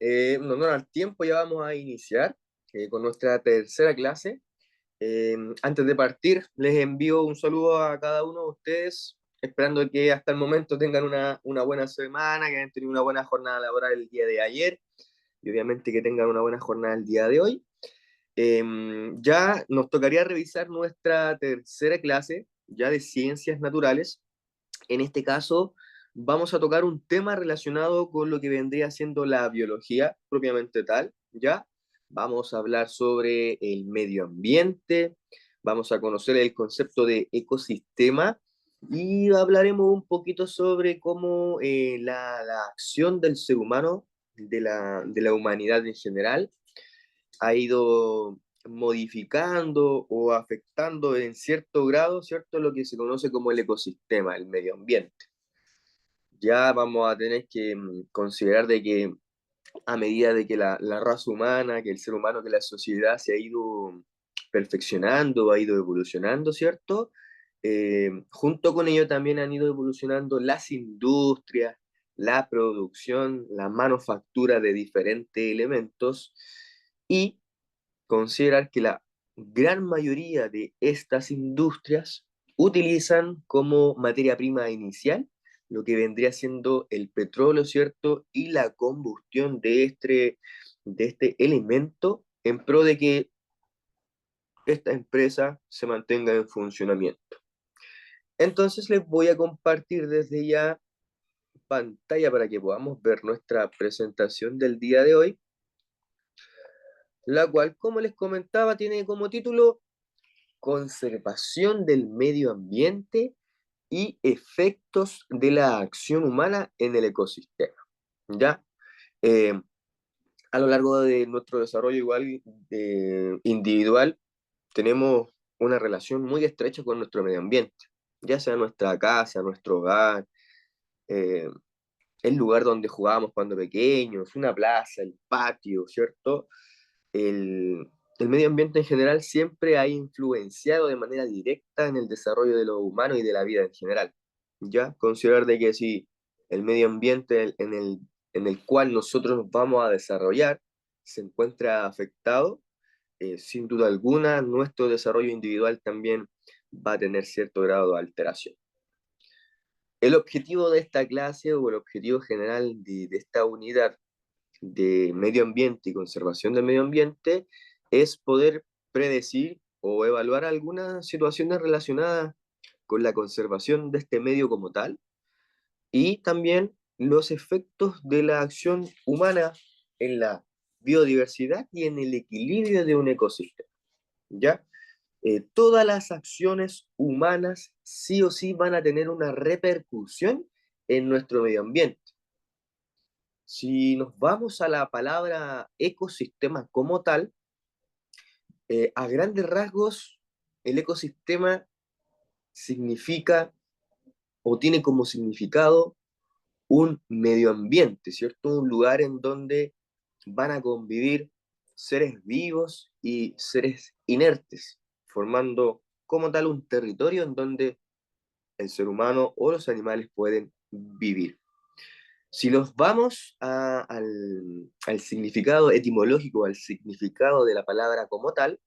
En honor al tiempo, ya vamos a iniciar con nuestra tercera clase. Antes de partir, les envío un saludo a cada uno de ustedes, esperando que hasta el momento tengan una buena semana, que hayan tenido una buena jornada laboral el día de ayer y obviamente que tengan una buena jornada el día de hoy. Ya nos tocaría revisar nuestra tercera clase, ya de ciencias naturales. En este caso, vamos a tocar un tema relacionado con lo que vendría siendo la biología propiamente tal, ¿ya? Vamos a hablar sobre el medio ambiente, vamos a conocer el concepto de ecosistema y hablaremos un poquito sobre cómo la acción del ser humano, de la humanidad en general, ha ido modificando o afectando en cierto grado, ¿cierto? Lo que se conoce como el ecosistema, el medio ambiente. Ya vamos a tener que considerar de que a medida de que la raza humana, que el ser humano, que la sociedad se ha ido perfeccionando, ha ido evolucionando, ¿cierto? Junto con ello también han ido evolucionando las industrias, la producción, la manufactura de diferentes elementos y considerar que la gran mayoría de estas industrias utilizan como materia prima inicial lo que vendría siendo el petróleo, ¿cierto? Y la combustión de este elemento en pro de que esta empresa se mantenga en funcionamiento. Entonces les voy a compartir desde ya pantalla para que podamos ver nuestra presentación del día de hoy, la cual, como les comentaba, tiene como título Conservación del medio ambiente y efectos de la acción humana en el ecosistema. ¿Ya? Eh, a lo largo de nuestro desarrollo igual individual, tenemos una relación muy estrecha con nuestro medio ambiente, ya sea nuestra casa, nuestro hogar, eh, el lugar donde jugábamos cuando pequeños, una plaza, el patio, ¿cierto? El medio ambiente en general siempre ha influenciado de manera directa en el desarrollo de lo humano y de la vida en general. ¿Ya? Considerar de que si el medio ambiente en el cual nosotros nos vamos a desarrollar se encuentra afectado, sin duda alguna, nuestro desarrollo individual también va a tener cierto grado de alteración. El objetivo de esta clase o el objetivo general de esta unidad de medio ambiente y conservación del medio ambiente es poder predecir o evaluar algunas situaciones relacionadas con la conservación de este medio como tal y también los efectos de la acción humana en la biodiversidad y en el equilibrio de un ecosistema, ¿ya? Todas las acciones humanas sí o sí van a tener una repercusión en nuestro medio ambiente. Si nos vamos a la palabra ecosistema como tal, a grandes rasgos, el ecosistema significa o tiene como significado un medio ambiente, ¿cierto? Un lugar en donde van a convivir seres vivos y seres inertes, formando como tal un territorio en donde el ser humano o los animales pueden vivir. Si nos vamos al significado etimológico, al significado de la palabra como tal,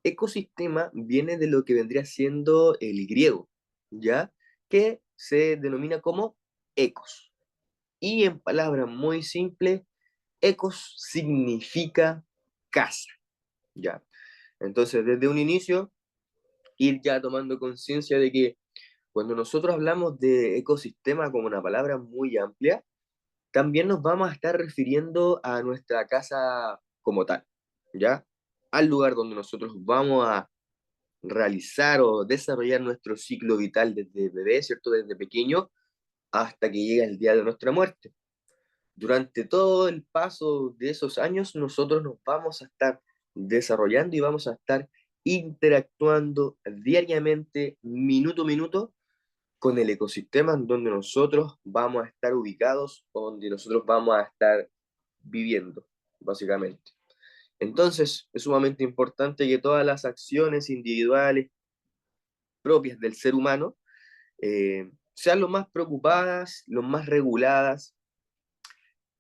ecosistema viene de lo que vendría siendo el griego, ¿ya? Que se denomina como ecos. Y en palabras muy simples, ecos significa casa, ¿ya? Entonces, desde un inicio, ir ya tomando conciencia de que cuando nosotros hablamos de ecosistema como una palabra muy amplia, también nos vamos a estar refiriendo a nuestra casa como tal, ¿ya? Al lugar donde nosotros vamos a realizar o desarrollar nuestro ciclo vital desde bebé, ¿cierto? Desde pequeño hasta que llega el día de nuestra muerte. Durante todo el paso de esos años, nosotros nos vamos a estar desarrollando y vamos a estar interactuando diariamente, minuto a minuto, con el ecosistema en donde nosotros vamos a estar ubicados o donde nosotros vamos a estar viviendo, básicamente. Entonces, es sumamente importante que todas las acciones individuales propias del ser humano sean lo más preocupadas, lo más reguladas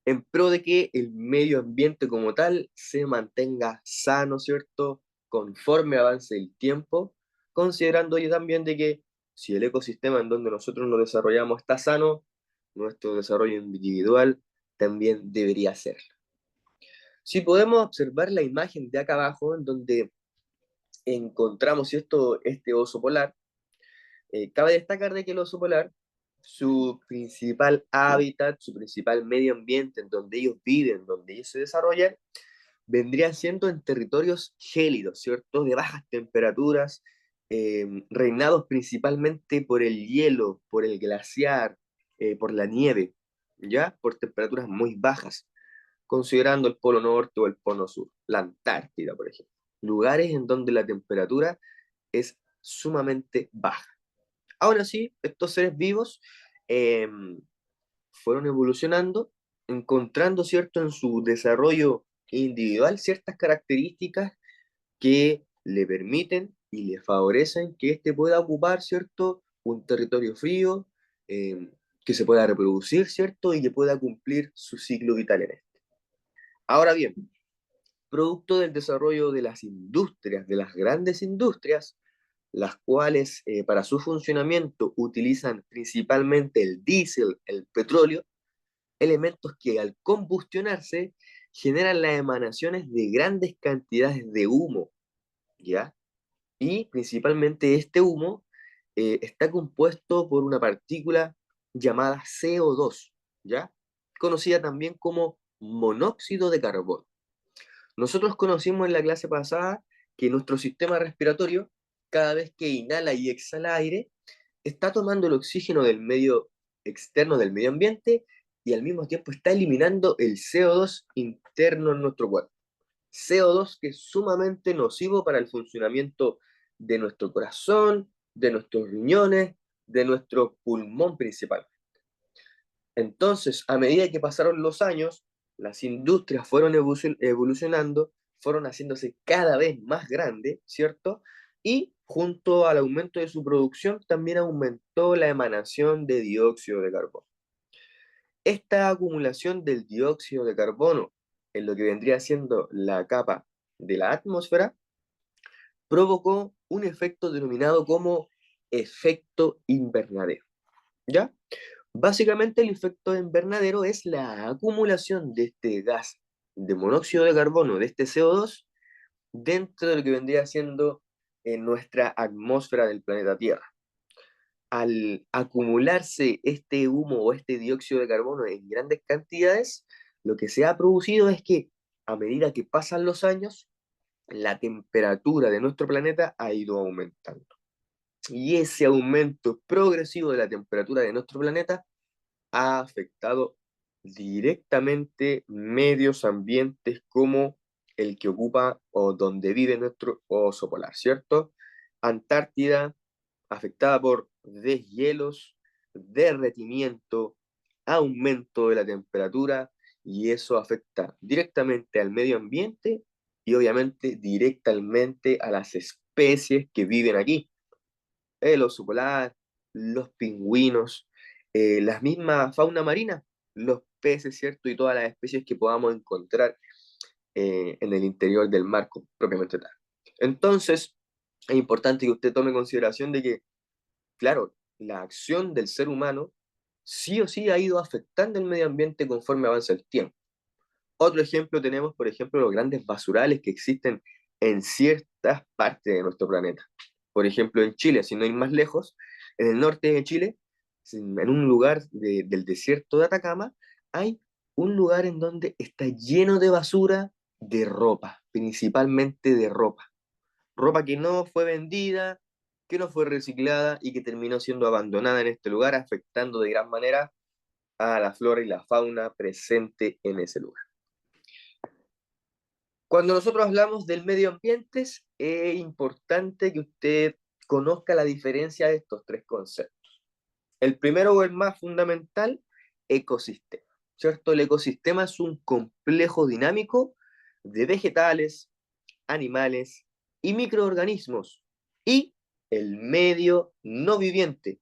en pro de que el medio ambiente como tal se mantenga sano, ¿cierto? Conforme avance el tiempo, considerando yo también de que si el ecosistema en donde nosotros nos desarrollamos está sano, nuestro desarrollo individual también debería ser. Si podemos observar la imagen de acá abajo, en donde encontramos este oso polar, cabe destacar de que el oso polar, su principal hábitat, su principal medio ambiente en donde ellos viven, donde ellos se desarrollan, vendría siendo en territorios gélidos, ¿cierto? De bajas temperaturas, reinados principalmente por el hielo, por el glaciar, por la nieve, ¿ya? Por temperaturas muy bajas, considerando el Polo Norte o el Polo Sur, la Antártida, por ejemplo. Lugares en donde la temperatura es sumamente baja. Ahora sí, estos seres vivos eh, fueron evolucionando, encontrando, ¿cierto?, en su desarrollo individual ciertas características que le permiten y le favorecen que éste pueda ocupar, ¿cierto?, un territorio frío, eh, que se pueda reproducir, ¿cierto?, y que pueda cumplir su ciclo vital en él. Ahora bien, producto del desarrollo de las industrias, de las grandes industrias, las cuales para su funcionamiento utilizan principalmente el diésel, el petróleo, elementos que al combustionarse generan las emanaciones de grandes cantidades de humo, ¿ya? Y principalmente este humo está compuesto por una partícula llamada CO2, ¿ya? Conocida también como monóxido de carbono. Nosotros conocimos en la clase pasada que nuestro sistema respiratorio, cada vez que inhala y exhala aire, está tomando el oxígeno del medio externo del medio ambiente y al mismo tiempo está eliminando el CO2 interno en nuestro cuerpo. CO2 que es sumamente nocivo para el funcionamiento de nuestro corazón, de nuestros riñones, de nuestro pulmón principal. Entonces, a medida que pasaron los años, las industrias fueron evolucionando, fueron haciéndose cada vez más grandes, ¿cierto? Y junto al aumento de su producción, también aumentó la emanación de dióxido de carbono. Esta acumulación del dióxido de carbono en lo que vendría siendo la capa de la atmósfera provocó un efecto denominado como efecto invernadero, ¿ya? Básicamente el efecto invernadero es la acumulación de este gas de monóxido de carbono, de este CO2, dentro de lo que vendría siendo en nuestra atmósfera del planeta Tierra. Al acumularse este humo o este dióxido de carbono en grandes cantidades, lo que se ha producido es que a medida que pasan los años, la temperatura de nuestro planeta ha ido aumentando. Y ese aumento progresivo de la temperatura de nuestro planeta ha afectado directamente medios ambientes como el que ocupa o donde vive nuestro oso polar, ¿cierto? Antártida, afectada por deshielos, derretimiento, aumento de la temperatura, y eso afecta directamente al medio ambiente y obviamente directamente a las especies que viven aquí, el oso polar, los pingüinos, la misma fauna marina, los peces, ¿cierto? Y todas las especies que podamos encontrar en el interior del mar propiamente tal. Entonces, es importante que usted tome en consideración de que, claro, la acción del ser humano sí o sí ha ido afectando el medio ambiente conforme avanza el tiempo. Otro ejemplo tenemos, por ejemplo, los grandes basurales que existen en ciertas partes de nuestro planeta. Por ejemplo, en Chile, si no ir más lejos, en el norte de Chile, en un lugar del desierto de Atacama, hay un lugar en donde está lleno de basura de ropa, principalmente de ropa. Ropa que no fue vendida, que no fue reciclada y que terminó siendo abandonada en este lugar, afectando de gran manera a la flora y la fauna presente en ese lugar. Cuando nosotros hablamos del medio ambiente, es importante que usted conozca la diferencia de estos tres conceptos. El primero o el más fundamental, ecosistema, ¿cierto? El ecosistema es un complejo dinámico de vegetales, animales y microorganismos y el medio no viviente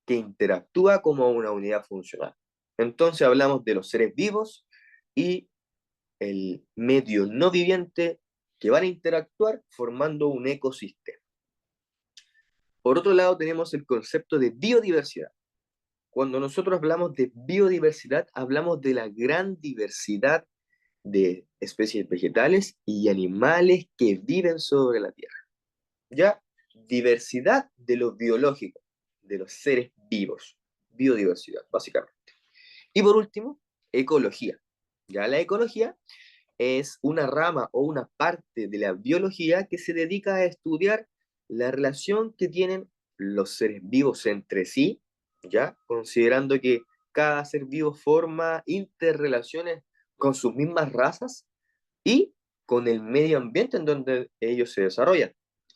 que interactúa como una unidad funcional. Entonces hablamos de los seres vivos, y el medio no viviente que van a interactuar formando un ecosistema. Por otro lado, tenemos el concepto de biodiversidad. Cuando nosotros hablamos de biodiversidad, hablamos de la gran diversidad de especies vegetales y animales que viven sobre la Tierra. ¿Ya? Diversidad de lo biológico, de los seres vivos. Biodiversidad, básicamente. Y por último, ecología. Ya la ecología es una rama o una parte de la biología que se dedica a estudiar la relación que tienen los seres vivos entre sí, ¿ya? Considerando que cada ser vivo forma interrelaciones con sus mismas razas y con el medio ambiente en donde ellos se desarrollan.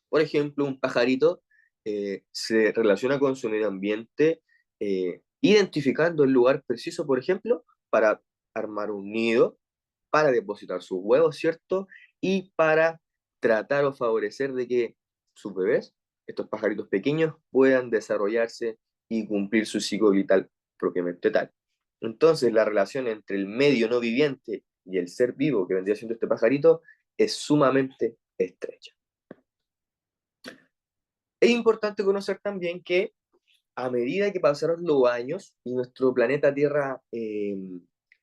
Por ejemplo, un pajarito se relaciona con su medio ambiente identificando el lugar preciso, por ejemplo, para armar un nido, para depositar sus huevos, ¿cierto? Y para tratar o favorecer de que sus bebés, estos pajaritos pequeños, puedan desarrollarse y cumplir su ciclo vital propiamente tal. Entonces, la relación entre el medio no viviente y el ser vivo que vendría siendo este pajarito es sumamente estrecha. Es importante conocer también que a medida que pasaron los años y nuestro planeta Tierra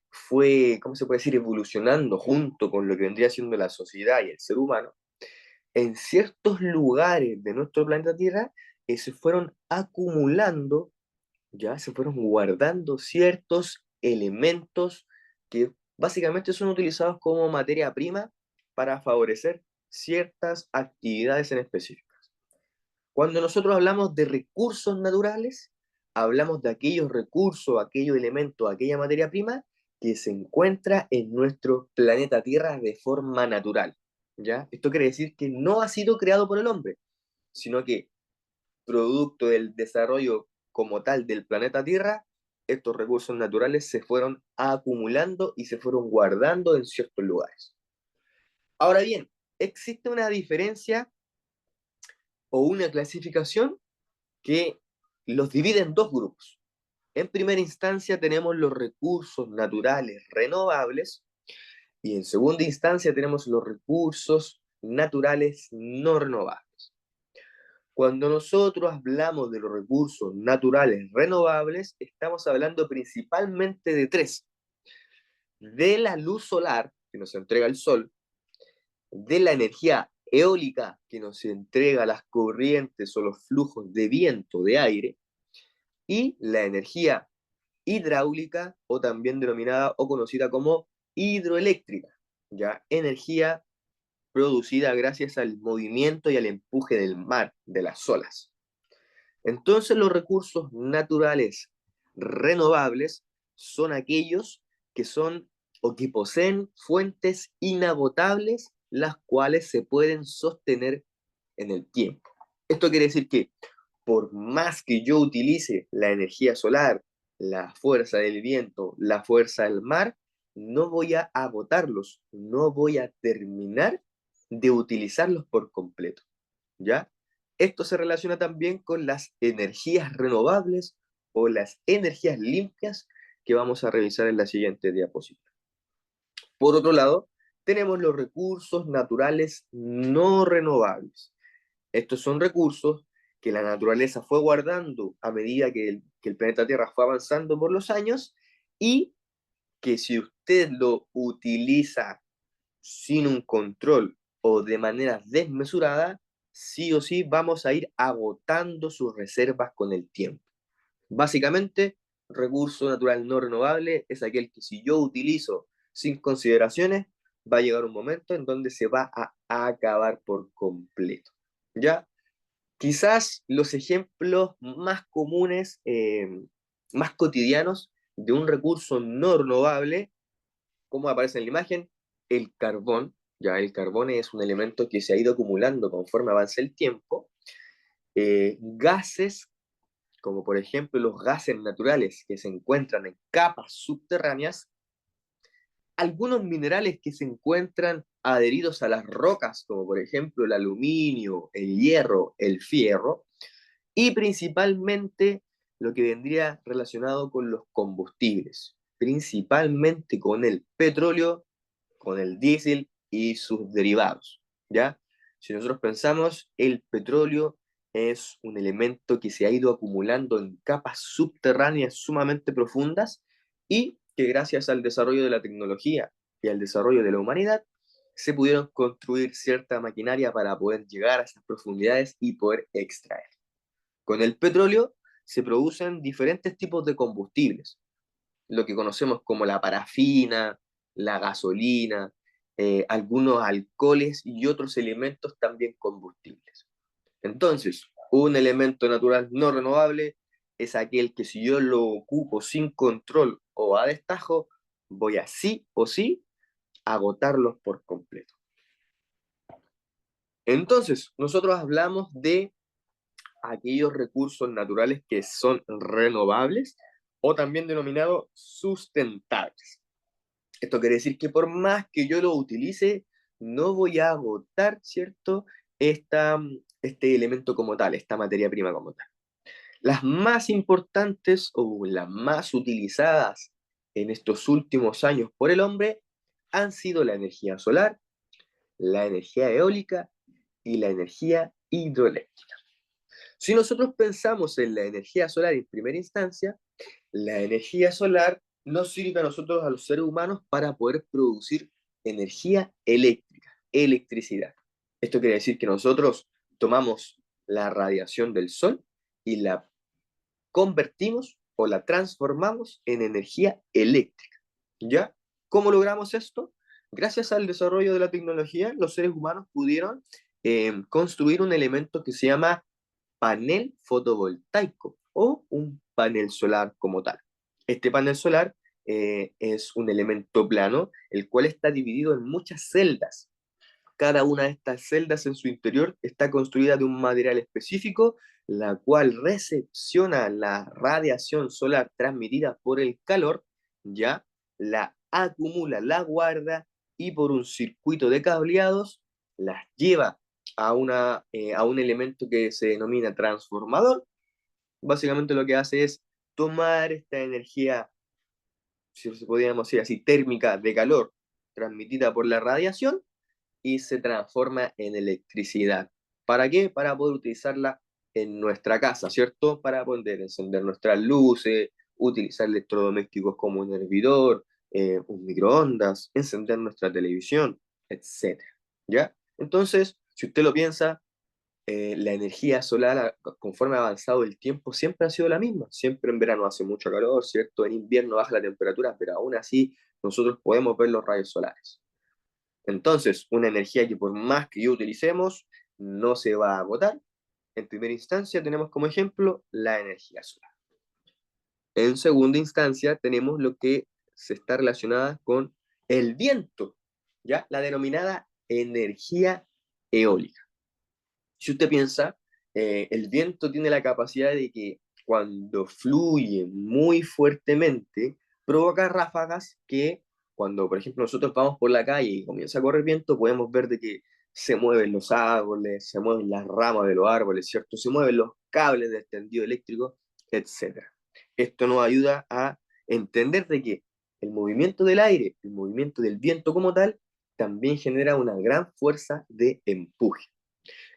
fue, ¿cómo se puede decir?, evolucionando junto con lo que vendría siendo la sociedad y el ser humano, en ciertos lugares de nuestro planeta Tierra se fueron acumulando, ya se fueron guardando ciertos elementos que básicamente son utilizados como materia prima para favorecer ciertas actividades en específico. Cuando nosotros hablamos de recursos naturales, hablamos de aquellos recursos, aquellos elementos, aquella materia prima que se encuentra en nuestro planeta Tierra de forma natural, ¿ya? Esto quiere decir que no ha sido creado por el hombre, sino que producto del desarrollo como tal del planeta Tierra, estos recursos naturales se fueron acumulando y se fueron guardando en ciertos lugares. Ahora bien, existe una diferencia o una clasificación que los divide en dos grupos. En primera instancia tenemos los recursos naturales renovables y en segunda instancia tenemos los recursos naturales no renovables. Cuando nosotros hablamos de los recursos naturales renovables, estamos hablando principalmente de tres. De la luz solar que nos entrega el sol, de la energía eólica que nos entrega las corrientes o los flujos de viento, de aire, y la energía hidráulica o también denominada o conocida como hidroeléctrica, ya energía producida gracias al movimiento y al empuje del mar, de las olas. Entonces los recursos naturales renovables son aquellos que son o que poseen fuentes inagotables, las cuales se pueden sostener en el tiempo. Esto quiere decir que por más que yo utilice la energía solar, la fuerza del viento, la fuerza del mar, no voy a agotarlos, no voy a terminar de utilizarlos por completo, ¿ya? Esto se relaciona también con las energías renovables o las energías limpias que vamos a revisar en la siguiente diapositiva. Por otro lado, tenemos los recursos naturales no renovables. Estos son recursos que la naturaleza fue guardando a medida que el planeta Tierra fue avanzando por los años y que si usted lo utiliza sin un control o de manera desmesurada, sí o sí vamos a ir agotando sus reservas con el tiempo. Básicamente, recurso natural no renovable es aquel que si yo utilizo sin consideraciones, va a llegar un momento en donde se va a acabar por completo. ¿Ya? Quizás los ejemplos más comunes, más cotidianos de un recurso no renovable, como aparece en la imagen, el carbón. Ya el carbón es un elemento que se ha ido acumulando conforme avanza el tiempo. Gases, como por ejemplo los gases naturales que se encuentran en capas subterráneas, algunos minerales que se encuentran adheridos a las rocas, como por ejemplo el aluminio, el hierro, el fierro, y principalmente lo que vendría relacionado con los combustibles. principalmente con el petróleo, con el diésel y sus derivados, ¿ya? Si nosotros pensamos, el petróleo es un elemento que se ha ido acumulando en capas subterráneas sumamente profundas y que gracias al desarrollo de la tecnología y al desarrollo de la humanidad, se pudieron construir cierta maquinaria para poder llegar a esas profundidades y poder extraer. Con el petróleo se producen diferentes tipos de combustibles, lo que conocemos como la parafina, la gasolina, algunos alcoholes y otros elementos también combustibles. Entonces, un elemento natural no renovable es aquel que si yo lo ocupo sin control o a destajo, voy a sí o sí agotarlos por completo. Entonces, nosotros hablamos de aquellos recursos naturales que son renovables o también denominados sustentables. Esto quiere decir que por más que yo lo utilice, no voy a agotar, ¿cierto? Este elemento como tal, esta materia prima como tal. Las más importantes o las más utilizadas en estos últimos años por el hombre han sido la energía solar, la energía eólica y la energía hidroeléctrica. Si nosotros pensamos en la energía solar en primera instancia, la energía solar nos sirve a nosotros, a los seres humanos, para poder producir energía eléctrica, electricidad. Esto quiere decir que nosotros tomamos la radiación del sol y la convertimos o la transformamos en energía eléctrica. ¿Ya? ¿Cómo logramos esto? Gracias al desarrollo de la tecnología, los seres humanos pudieron construir un elemento que se llama panel fotovoltaico o un panel solar como tal. Este panel solar es un elemento plano, el cual está dividido en muchas celdas. Cada una de estas celdas en su interior está construida de un material específico, la cual recepciona la radiación solar transmitida por el calor, ya la acumula, la guarda y por un circuito de cableados las lleva a un elemento que se denomina transformador. Básicamente lo que hace es tomar esta energía, si podríamos decir así, térmica de calor transmitida por la radiación y se transforma en electricidad. ¿Para qué? Para poder utilizarla en nuestra casa, ¿cierto? Para poder encender nuestras luces, utilizar electrodomésticos como un hervidor, un microondas, encender nuestra televisión, etcétera. ¿Ya? Entonces, si usted lo piensa, la energía solar, conforme ha avanzado el tiempo, siempre ha sido la misma. Siempre en verano hace mucho calor, ¿cierto? En invierno baja la temperatura, pero aún así nosotros podemos ver los rayos solares. Entonces, una energía que por más que yo utilicemos, no se va a agotar. En primera instancia tenemos como ejemplo la energía solar. En segunda instancia tenemos lo que se está relacionada con el viento, ¿ya? La denominada energía eólica. Si usted piensa, el viento tiene la capacidad de que cuando fluye muy fuertemente, provoca ráfagas que cuando, por ejemplo, nosotros vamos por la calle y comienza a correr viento, podemos ver de que se mueven los árboles, se mueven las ramas de los árboles, ¿cierto? Se mueven los cables del tendido eléctrico, etcétera. Esto nos ayuda a entender de que el movimiento del aire, el movimiento del viento como tal, también genera una gran fuerza de empuje.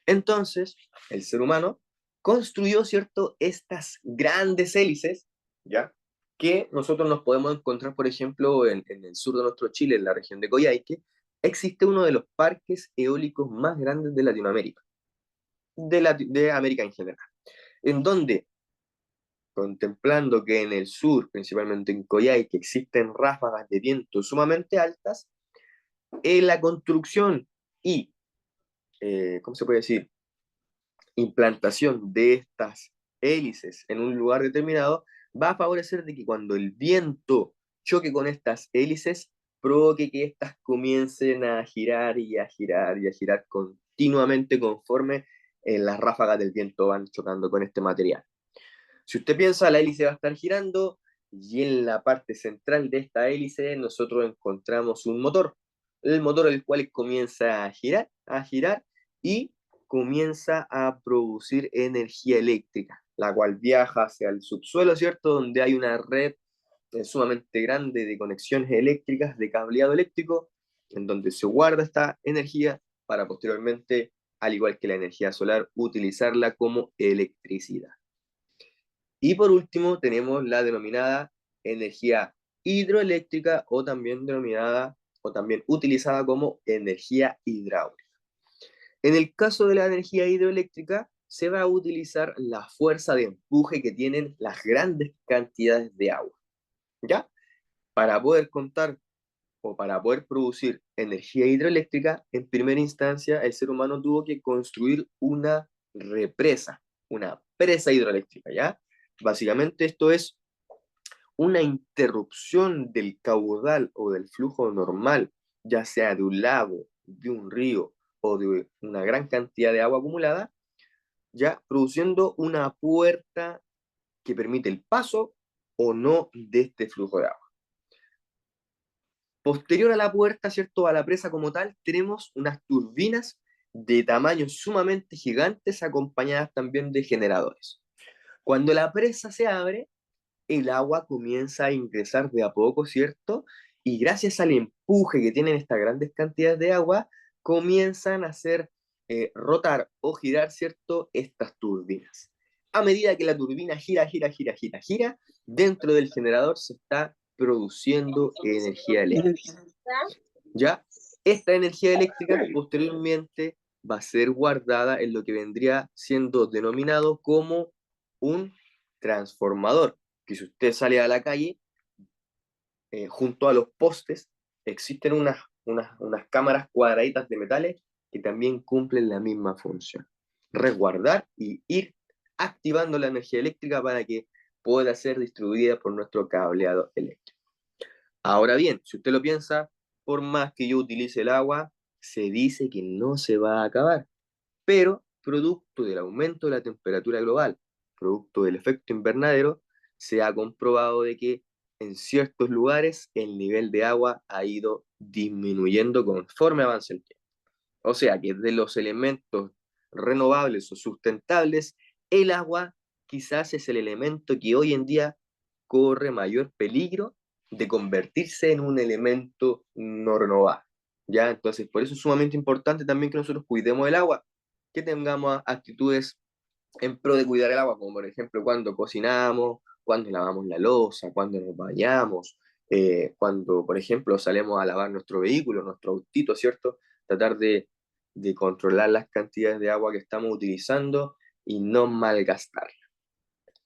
Entonces, el ser humano construyó, ¿cierto?, estas grandes hélices, ¿ya? Que nosotros nos podemos encontrar, por ejemplo, en el sur de nuestro Chile, en la región de Coyhaique, existe uno de los parques eólicos más grandes de Latinoamérica, de América en general, en donde, contemplando que en el sur, principalmente en Coyhaique, existen ráfagas de viento sumamente altas, en la construcción y, ¿cómo se puede decir?, implantación de estas hélices en un lugar determinado va a favorecer de que cuando el viento choque con estas hélices, provoque que éstas comiencen a girar y a girar y a girar continuamente conforme las ráfagas del viento van chocando con este material. Si usted piensa, la hélice va a estar girando y en la parte central de esta hélice nosotros encontramos un motor, el motor el cual comienza a girar y comienza a producir energía eléctrica, la cual viaja hacia el subsuelo, ¿cierto? Donde hay una red sumamente grande de conexiones eléctricas, de cableado eléctrico, en donde se guarda esta energía para posteriormente, al igual que la energía solar, utilizarla como electricidad. Y por último tenemos la denominada energía hidroeléctrica o también denominada o también utilizada como energía hidráulica. En el caso de la energía hidroeléctrica se va a utilizar la fuerza de empuje que tienen las grandes cantidades de agua, ¿ya? Para poder contar o para poder producir energía hidroeléctrica, en primera instancia el ser humano tuvo que construir una represa, una presa hidroeléctrica, ¿ya? Básicamente esto es una interrupción del caudal o del flujo normal, ya sea de un lago, de un río o de una gran cantidad de agua acumulada, ya produciendo una puerta que permite el paso o no de este flujo de agua. Posterior a la puerta, ¿cierto? A la presa como tal, tenemos unas turbinas de tamaños sumamente gigantes acompañadas también de generadores. Cuando la presa se abre, el agua comienza a ingresar de a poco, ¿cierto? Y gracias al empuje que tienen estas grandes cantidades de agua, comienzan a hacer rotar o girar, ¿cierto? Estas turbinas. A medida que la turbina gira, dentro del generador se está produciendo energía eléctrica. ¿Ya? Esta energía eléctrica posteriormente va a ser guardada en lo que vendría siendo denominado como un transformador, que si usted sale a la calle, junto a los postes, existen unas cámaras cuadraditas de metales que también cumplen la misma función. Resguardar y ir activando la energía eléctrica para que pueda ser distribuida por nuestro cableado eléctrico. Ahora bien, si usted lo piensa, por más que yo utilice el agua, se dice que no se va a acabar, pero producto del aumento de la temperatura global, producto del efecto invernadero, se ha comprobado de que en ciertos lugares el nivel de agua ha ido disminuyendo conforme avanza el tiempo. O sea que de los elementos renovables o sustentables, el agua quizás es el elemento que hoy en día corre mayor peligro de convertirse en un elemento no renovable. ¿Ya? Entonces, por eso es sumamente importante también que nosotros cuidemos el agua, que tengamos actitudes en pro de cuidar el agua, como por ejemplo cuando cocinamos, cuando lavamos la loza, cuando nos bañamos, cuando, por ejemplo, salimos a lavar nuestro vehículo, nuestro autito, ¿cierto? Tratar de controlar las cantidades de agua que estamos utilizando y no malgastarla.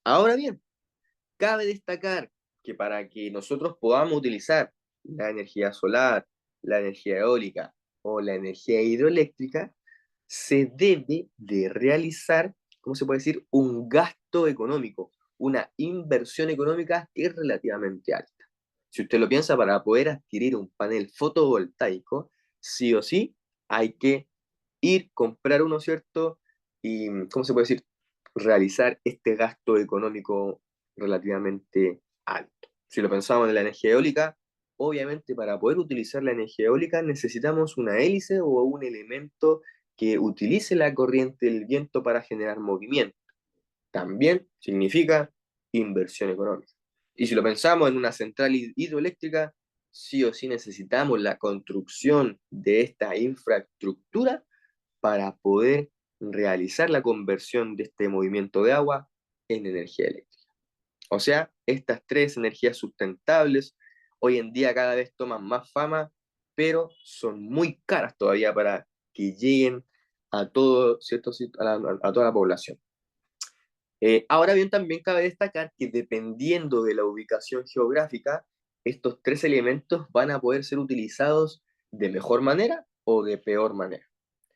Ahora bien, cabe destacar que para que nosotros podamos utilizar la energía solar, la energía eólica o la energía hidroeléctrica, se debe de realizar, ¿cómo se puede decir? Un gasto económico, una inversión económica que es relativamente alta. Si usted lo piensa, para poder adquirir un panel fotovoltaico, sí o sí hay que ir, comprar uno, ¿cierto? Y, ¿cómo se puede decir? Realizar este gasto económico relativamente alto. Si lo pensamos en la energía eólica, obviamente para poder utilizar la energía eólica necesitamos una hélice o un elemento que utilice la corriente del viento para generar movimiento. También significa inversión económica. Y si lo pensamos en una central hidroeléctrica, sí o sí necesitamos la construcción de esta infraestructura para poder realizar la conversión de este movimiento de agua en energía eléctrica. O sea, estas tres energías sustentables hoy en día cada vez toman más fama, pero son muy caras todavía para que lleguen a todo, ¿cierto? A toda la población. Ahora bien, también cabe destacar que dependiendo de la ubicación geográfica, estos tres elementos van a poder ser utilizados de mejor manera o de peor manera.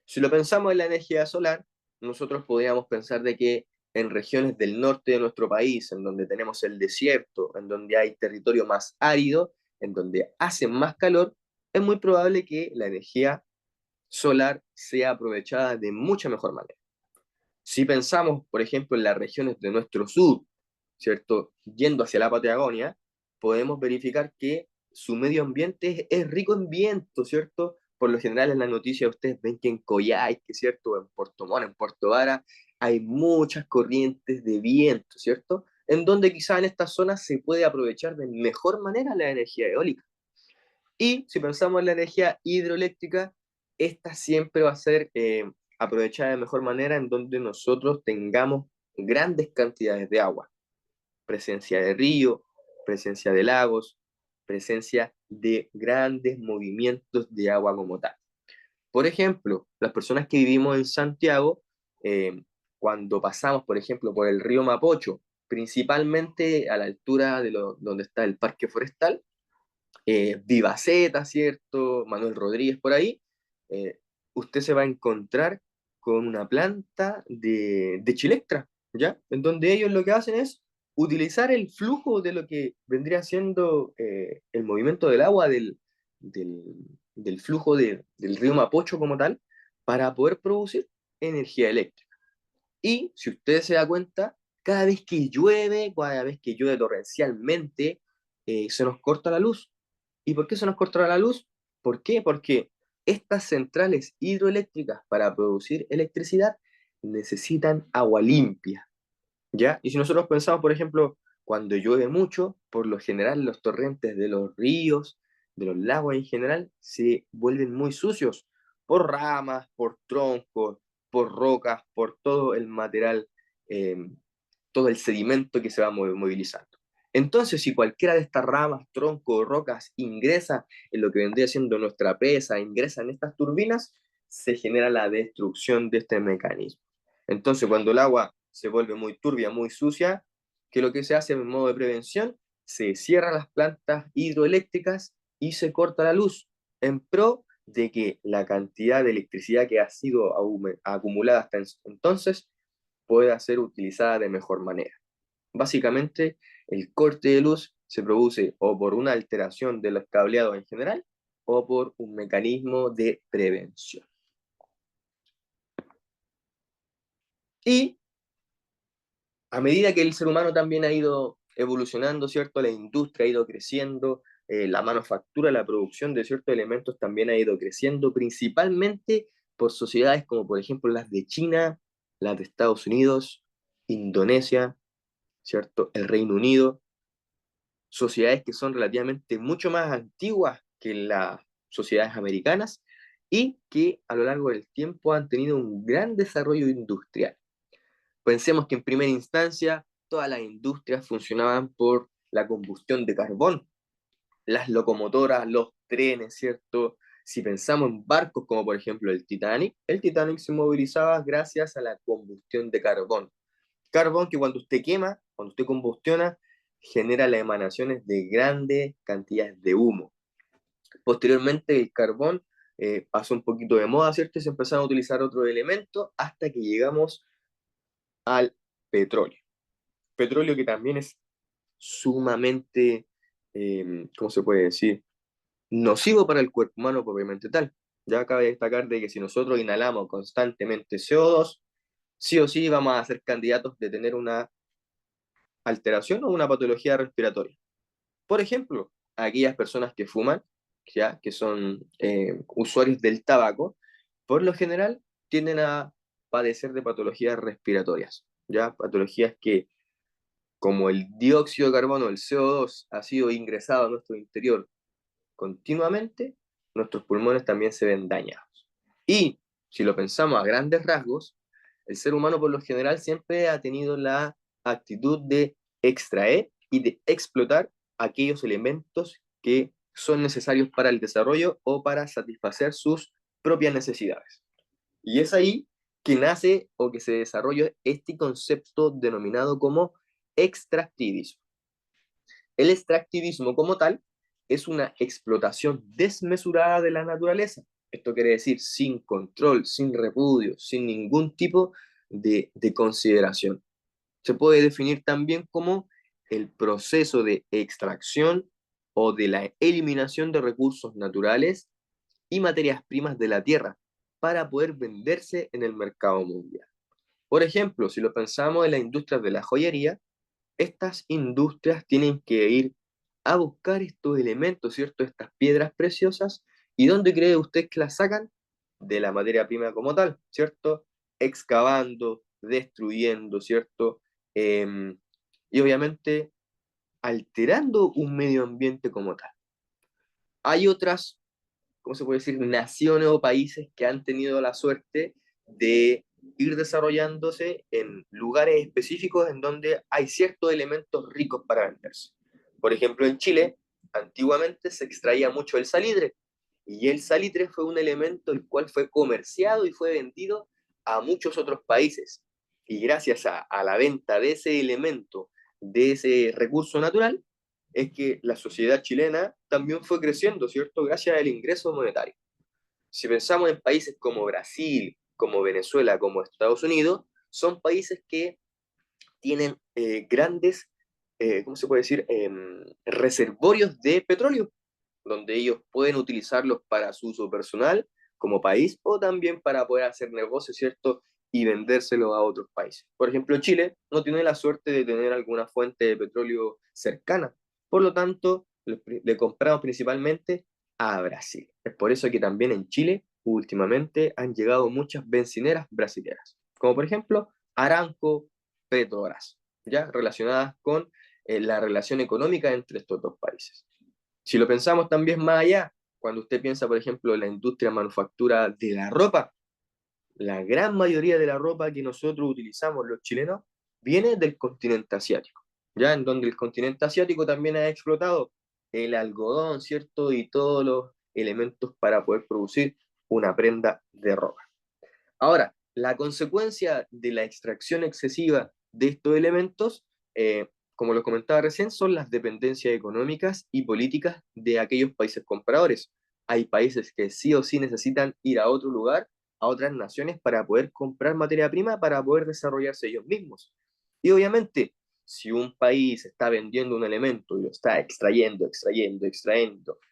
Si lo pensamos en la energía solar, nosotros podríamos pensar de que en regiones del norte de nuestro país, en donde tenemos el desierto, en donde hay territorio más árido, en donde hace más calor, es muy probable que la energía solar sea aprovechada de mucha mejor manera. Si pensamos, por ejemplo, en las regiones de nuestro sur, ¿cierto? Yendo hacia la Patagonia, podemos verificar que su medio ambiente es rico en viento, ¿cierto? Por lo general en las noticias ustedes ven que en Coyhaique, ¿cierto? En Puerto Montt, en Puerto Vara, hay muchas corrientes de viento, ¿cierto? en donde quizá en estas zonas se puede aprovechar de mejor manera la energía eólica. Y si pensamos en la energía hidroeléctrica, esta siempre va a ser aprovechada de mejor manera en donde nosotros tengamos grandes cantidades de agua, presencia de río, presencia de lagos, presencia de grandes movimientos de agua como tal. Por ejemplo, las personas que vivimos en Santiago, cuando pasamos, por ejemplo, por el río Mapocho, principalmente a la altura de donde está el parque forestal, Vivaceta, ¿cierto? Manuel Rodríguez por ahí, eh, usted se va a encontrar con una planta de chilectra, ¿ya? En donde ellos lo que hacen es utilizar el flujo de lo que vendría siendo el movimiento del agua del, del flujo del río Mapocho como tal, para poder producir energía eléctrica. Y si usted se da cuenta, cada vez que llueve torrencialmente, se nos corta la luz. ¿Y por qué se nos corta la luz? ¿Por qué? Porque estas centrales hidroeléctricas para producir electricidad necesitan agua limpia, ¿ya? Y si nosotros pensamos, por ejemplo, cuando llueve mucho, por lo general los torrentes de los ríos, de los lagos en general, se vuelven muy sucios por ramas, por troncos, por rocas, por todo el material, eh, todo el sedimento que se va movilizando. Entonces, si cualquiera de estas ramas, troncos o rocas ingresa en lo que vendría siendo nuestra presa, ingresa en estas turbinas, se genera la destrucción de este mecanismo. Entonces, cuando el agua se vuelve muy turbia, muy sucia, ¿qué es lo que se hace en modo de prevención? Se cierran las plantas hidroeléctricas y se corta la luz en pro de que la cantidad de electricidad que ha sido acumulada hasta entonces pueda ser utilizada de mejor manera. Básicamente, el corte de luz se produce o por una alteración de los cableados en general o por un mecanismo de prevención. Y a medida que el ser humano también ha ido evolucionando, ¿cierto? La industria ha ido creciendo, la manufactura, la producción de ciertos elementos también ha ido creciendo, principalmente por sociedades como por ejemplo las de China, las de Estados Unidos, Indonesia, ¿cierto? El Reino Unido, sociedades que son relativamente mucho más antiguas que las sociedades americanas y que a lo largo del tiempo han tenido un gran desarrollo industrial. Pensemos que en primera instancia todas las industrias funcionaban por la combustión de carbón, las locomotoras, los trenes, ¿cierto? Si pensamos en barcos como por ejemplo el Titanic se movilizaba gracias a la combustión de carbón. Carbón que cuando usted quema, cuando usted combustiona, genera las emanaciones de grandes cantidades de humo. Posteriormente el carbón pasó un poquito de moda, ¿cierto? Y se empezaron a utilizar otros elementos hasta que llegamos al petróleo. Petróleo que también es sumamente, ¿cómo se puede decir? Nocivo para el cuerpo humano propiamente tal. Ya cabe destacar de que si nosotros inhalamos constantemente CO2, sí o sí vamos a ser candidatos de tener una alteración o una patología respiratoria. Por ejemplo, aquellas personas que fuman, ya que son usuarios del tabaco, por lo general tienden a padecer de patologías respiratorias, ya patologías que como el dióxido de carbono, el CO2, ha sido ingresado a nuestro interior continuamente, nuestros pulmones también se ven dañados. Y si lo pensamos a grandes rasgos, el ser humano por lo general siempre ha tenido la actitud de extraer y de explotar aquellos elementos que son necesarios para el desarrollo o para satisfacer sus propias necesidades. Y es ahí que nace o que se desarrolla este concepto denominado como extractivismo. El extractivismo como tal es una explotación desmesurada de la naturaleza. Esto quiere decir sin control, sin repudio, sin ningún tipo de consideración. Se puede definir también como el proceso de extracción o de la eliminación de recursos naturales y materias primas de la tierra para poder venderse en el mercado mundial. Por ejemplo, si lo pensamos en las industrias de la joyería, estas industrias tienen que ir a buscar estos elementos, ¿cierto? Estas piedras preciosas. ¿Y dónde cree usted que las sacan? De la materia prima como tal, ¿cierto? Excavando, destruyendo, ¿cierto? Em, y obviamente alterando un medio ambiente como tal. Hay otras, ¿cómo se puede decir?, naciones o países que han tenido la suerte de ir desarrollándose en lugares específicos en donde hay ciertos elementos ricos para venderse. Por ejemplo, en Chile, antiguamente se extraía mucho el salitre, y el salitre fue un elemento el cual fue comerciado y fue vendido a muchos otros países. Y gracias a la venta de ese elemento, de ese recurso natural, es que la sociedad chilena también fue creciendo, ¿cierto? Gracias al ingreso monetario. Si pensamos en países como Brasil, como Venezuela, como Estados Unidos, son países que tienen grandes, ¿cómo se puede decir?, reservorios de petróleo, donde ellos pueden utilizarlos para su uso personal como país o también para poder hacer negocios, ¿cierto? Y vendérselo a otros países. Por ejemplo, Chile no tiene la suerte de tener alguna fuente de petróleo cercana. Por lo tanto, le compramos principalmente a Brasil. Es por eso que también en Chile últimamente han llegado muchas bencineras brasileñas, como por ejemplo Aramco, Petrobras, ya relacionadas con la relación económica entre estos dos países. Si lo pensamos también más allá, cuando usted piensa, por ejemplo, en la industria manufactura de la ropa, la gran mayoría de la ropa que nosotros utilizamos los chilenos viene del continente asiático, ya en donde el continente asiático también ha explotado el algodón, ¿cierto? Y todos los elementos para poder producir una prenda de ropa. Ahora, la consecuencia de la extracción excesiva de estos elementos, como lo comentaba recién, son las dependencias económicas y políticas de aquellos países compradores. Hay países que sí o sí necesitan ir a otro lugar, a otras naciones, para poder comprar materia prima, para poder desarrollarse ellos mismos. Y obviamente, si un país está vendiendo un elemento y lo está extrayendo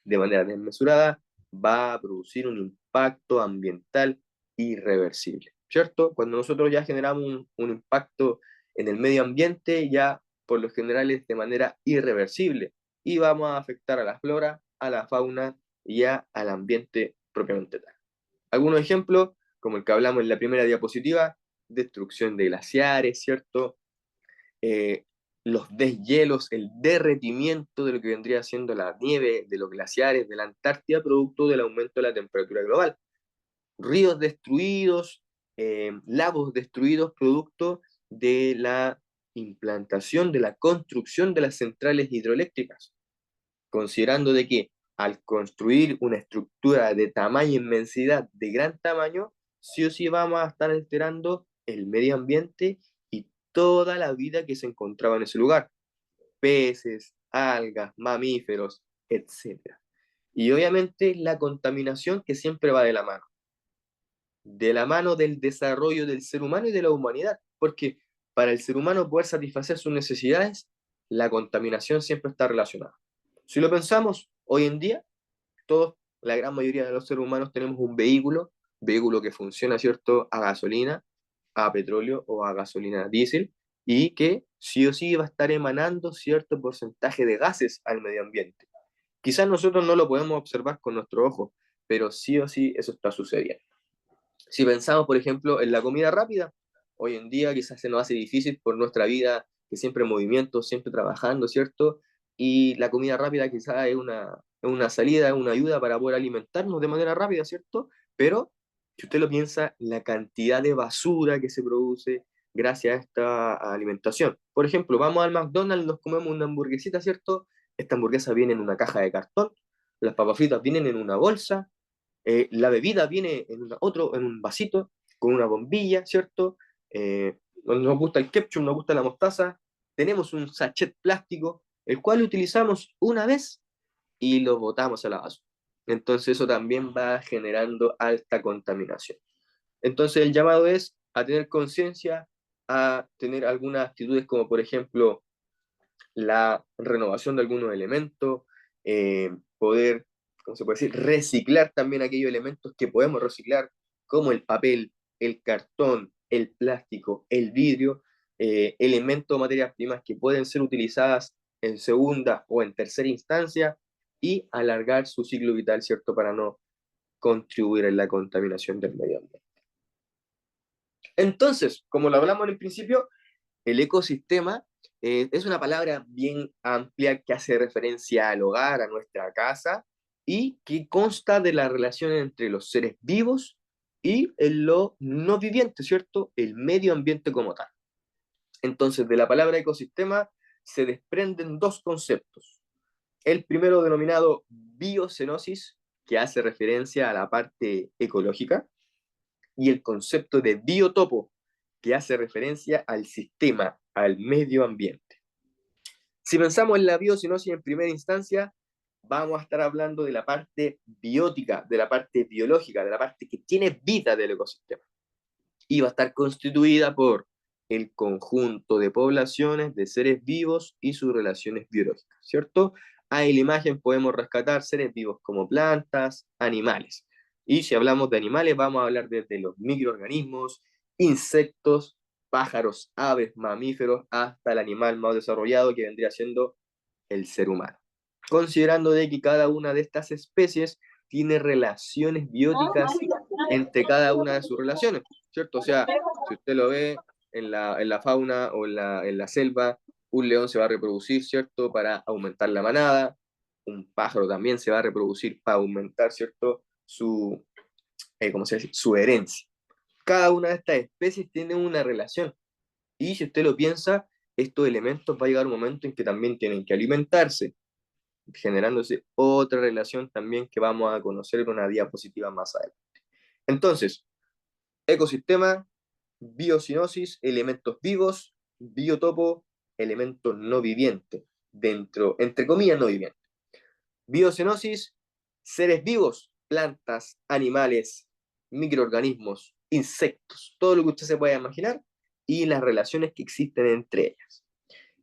de manera desmesurada, va a producir un impacto ambiental irreversible, ¿cierto? Cuando nosotros ya generamos un impacto en el medio ambiente, ya por lo general es de manera irreversible y vamos a afectar a la flora, a la fauna y ya al ambiente propiamente tal. Algunos ejemplos, como el que hablamos en la primera diapositiva, destrucción de glaciares, ¿cierto? Eh, los deshielos, el derretimiento de lo que vendría siendo la nieve de los glaciares de la Antártida, producto del aumento de la temperatura global, ríos destruidos, lagos destruidos producto de la implantación, de la construcción de las centrales hidroeléctricas, considerando de que al construir una estructura de tamaño, inmensidad, de gran tamaño, sí o sí vamos a estar alterando el medio ambiente y toda la vida que se encontraba en ese lugar, peces, algas, mamíferos, etcétera. Y obviamente la contaminación que siempre va de la mano del desarrollo del ser humano y de la humanidad, porque para el ser humano poder satisfacer sus necesidades, la contaminación siempre está relacionada. Si lo pensamos, hoy en día, todos, la gran mayoría de los seres humanos tenemos un vehículo que funciona, ¿cierto?, a gasolina, a petróleo o a gasolina diésel, y que sí o sí va a estar emanando cierto porcentaje de gases al medio ambiente. Quizás nosotros no lo podemos observar con nuestro ojo, pero sí o sí eso está sucediendo. Si pensamos, por ejemplo, en la comida rápida, hoy en día quizás se nos hace difícil por nuestra vida, que siempre en movimiento, siempre trabajando, ¿cierto? Y la comida rápida quizás es una salida, es una ayuda para poder alimentarnos de manera rápida, ¿cierto? Pero, si usted lo piensa, la cantidad de basura que se produce gracias a esta alimentación. Por ejemplo, vamos al McDonald's, nos comemos una hamburguesita, ¿cierto? Esta hamburguesa viene en una caja de cartón, las papas fritas vienen en una bolsa, la bebida viene en en un vasito, con una bombilla, ¿cierto? Nos gusta el ketchup, nos gusta la mostaza. Tenemos un sachet plástico, el cual utilizamos una vez y lo botamos a la basura. Entonces eso también va generando alta contaminación. Entonces el llamado es a tener conciencia, a tener algunas actitudes como por ejemplo la renovación de algunos elementos, poder, ¿cómo se puede decir?, reciclar también aquellos elementos que podemos reciclar, como el papel, el cartón, el plástico, el vidrio, elementos, materias primas que pueden ser utilizadas en segunda o en tercera instancia y alargar su ciclo vital, ¿cierto?, para no contribuir en la contaminación del medio ambiente. Entonces, como lo hablamos en el principio, el ecosistema Es una palabra bien amplia que hace referencia al hogar, a nuestra casa, y que consta de la relación entre los seres vivos y lo no viviente, ¿cierto? El medio ambiente como tal. Entonces, de la palabra ecosistema se desprenden dos conceptos. El primero denominado biocenosis, que hace referencia a la parte ecológica, y el concepto de biotopo, que hace referencia al sistema, al medio ambiente. Si pensamos en la biocenosis en primera instancia, vamos a estar hablando de la parte biótica, de la parte biológica, de la parte que tiene vida del ecosistema. Y va a estar constituida por el conjunto de poblaciones de seres vivos y sus relaciones biológicas, ¿cierto? Ahí en la imagen podemos rescatar seres vivos como plantas, animales. Y si hablamos de animales, vamos a hablar desde los microorganismos, insectos, pájaros, aves, mamíferos, hasta el animal más desarrollado que vendría siendo el ser humano. Considerando de que cada una de estas especies tiene relaciones bióticas entre cada una de sus relaciones, ¿cierto? O sea, si usted lo ve en la fauna o en la selva, un león se va a reproducir, ¿cierto? Para aumentar la manada, un pájaro también se va a reproducir para aumentar, ¿cierto? ¿Cómo se dice? Su herencia. Cada una de estas especies tiene una relación. Y si usted lo piensa, estos elementos va a llegar un momento en que también tienen que alimentarse, generándose otra relación también que vamos a conocer en una diapositiva más adelante. Entonces, ecosistema, biocinosis, elementos vivos, biotopo, elementos no vivientes, dentro, entre comillas, no vivientes. Biocenosis, seres vivos, plantas, animales, microorganismos, insectos, todo lo que usted se pueda imaginar y las relaciones que existen entre ellas.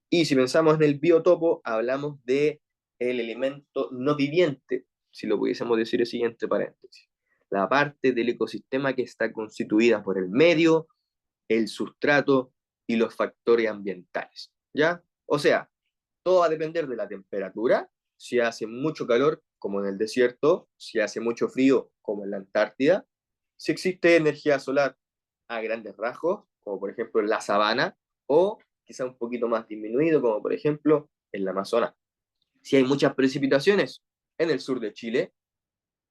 Y si pensamos en el biotopo, hablamos de el elemento no viviente, si lo pudiésemos decir así entre paréntesis. La parte del ecosistema que está constituida por el medio, el sustrato y los factores ambientales. ¿Ya? O sea, todo va a depender de la temperatura, si hace mucho calor, como en el desierto, si hace mucho frío, como en la Antártida, si existe energía solar a grandes rasgos, como por ejemplo en la sabana, o quizá un poquito más disminuido, como por ejemplo en la Amazonas. Si hay muchas precipitaciones en el sur de Chile,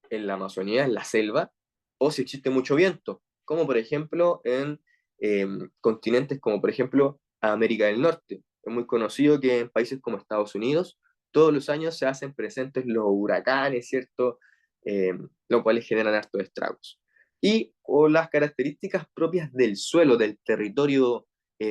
en la Amazonía, en la selva, o si existe mucho viento, como por ejemplo en continentes como por ejemplo América del Norte. Es muy conocido que en países como Estados Unidos todos los años se hacen presentes los huracanes, ¿cierto? Lo cual generan hartos estragos. Y o las características propias del suelo, del territorio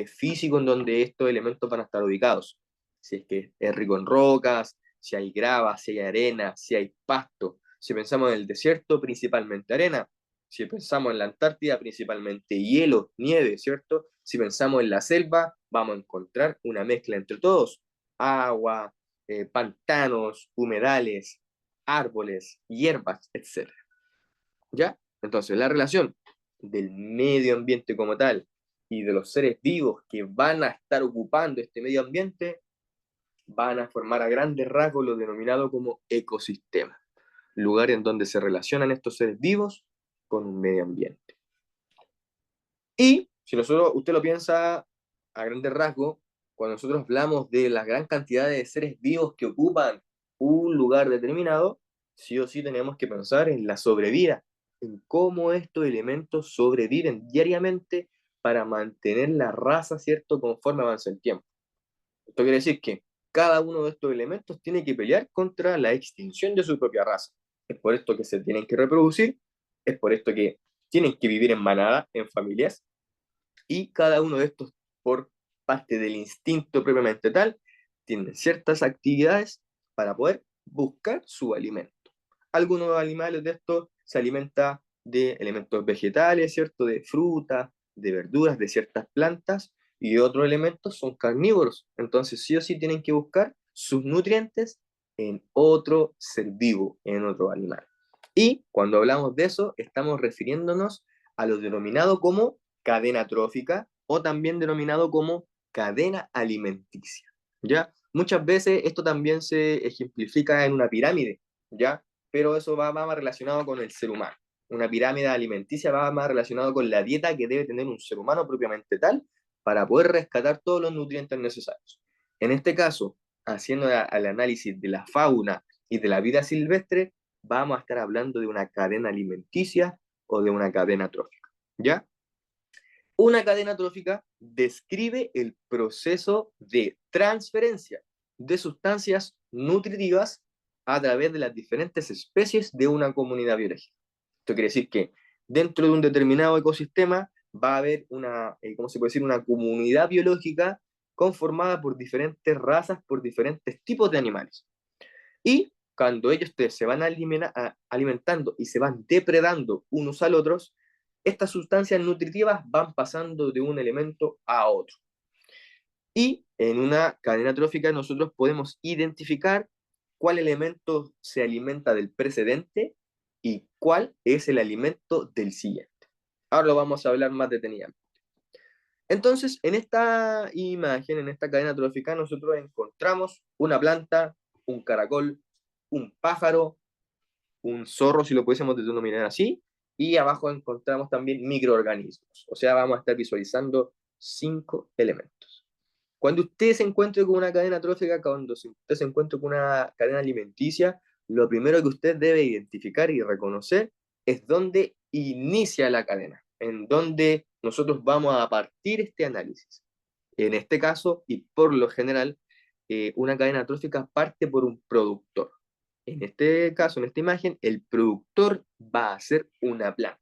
físico en donde estos elementos van a estar ubicados. Si es que es rico en rocas, si hay grava, si hay arena, si hay pasto. Si pensamos en el desierto, principalmente arena. Si pensamos en la Antártida, principalmente hielo, nieve, ¿cierto? Si pensamos en la selva, vamos a encontrar una mezcla entre todos. Agua, pantanos, humedales, árboles, hierbas, etc. ¿Ya? Entonces, la relación del medio ambiente como tal y de los seres vivos que van a estar ocupando este medio ambiente van a formar a grandes rasgos lo denominado como ecosistema, lugar en donde se relacionan estos seres vivos con un medio ambiente. Y si usted lo piensa a grandes rasgos, cuando nosotros hablamos de la gran cantidad de seres vivos que ocupan un lugar determinado, sí o sí tenemos que pensar en la sobrevida, en cómo estos elementos sobreviven diariamente para mantener la raza, ¿cierto?, conforme avanza el tiempo. Esto quiere decir que cada uno de estos elementos tiene que pelear contra la extinción de su propia raza. Es por esto que se tienen que reproducir, es por esto que tienen que vivir en manada, en familias, y cada uno de estos, por parte del instinto propiamente tal, tienen ciertas actividades para poder buscar su alimento. Algunos animales de estos se alimentan de elementos vegetales, ¿cierto? De frutas, de verduras, de ciertas plantas, y otros elementos son carnívoros. Entonces, sí o sí tienen que buscar sus nutrientes en otro ser vivo, en otro animal. Y cuando hablamos de eso, estamos refiriéndonos a lo denominado como cadena trófica o también denominado como cadena alimenticia, ¿ya? Muchas veces esto también se ejemplifica en una pirámide, ¿ya? Pero eso va más relacionado con el ser humano. Una pirámide alimenticia va más relacionado con la dieta que debe tener un ser humano propiamente tal para poder rescatar todos los nutrientes necesarios. En este caso, haciendo el análisis de la fauna y de la vida silvestre, vamos a estar hablando de una cadena alimenticia o de una cadena trófica, ¿ya? Una cadena trófica describe el proceso de transferencia de sustancias nutritivas a través de las diferentes especies de una comunidad biológica. Esto quiere decir que dentro de un determinado ecosistema va a haber una, ¿cómo se puede decir? Una comunidad biológica conformada por diferentes razas, por diferentes tipos de animales. Y cuando ellos se van alimentando y se van depredando unos al otros, estas sustancias nutritivas van pasando de un elemento a otro. Y en una cadena trófica nosotros podemos identificar cuál elemento se alimenta del precedente y cuál es el alimento del siguiente. Ahora lo vamos a hablar más detenidamente. Entonces, en esta imagen, en esta cadena trófica, nosotros encontramos una planta, un caracol, un pájaro, un zorro, si lo pudiésemos denominar así, y abajo encontramos también microorganismos. O sea, vamos a estar visualizando 5 elementos. Cuando usted se encuentre con una cadena trófica, cuando usted se encuentre con una cadena alimenticia, lo primero que usted debe identificar y reconocer es dónde inicia la cadena, en dónde nosotros vamos a partir este análisis. En este caso, y por lo general, una cadena trófica parte por un productor. En este caso, en esta imagen, el productor va a ser una planta.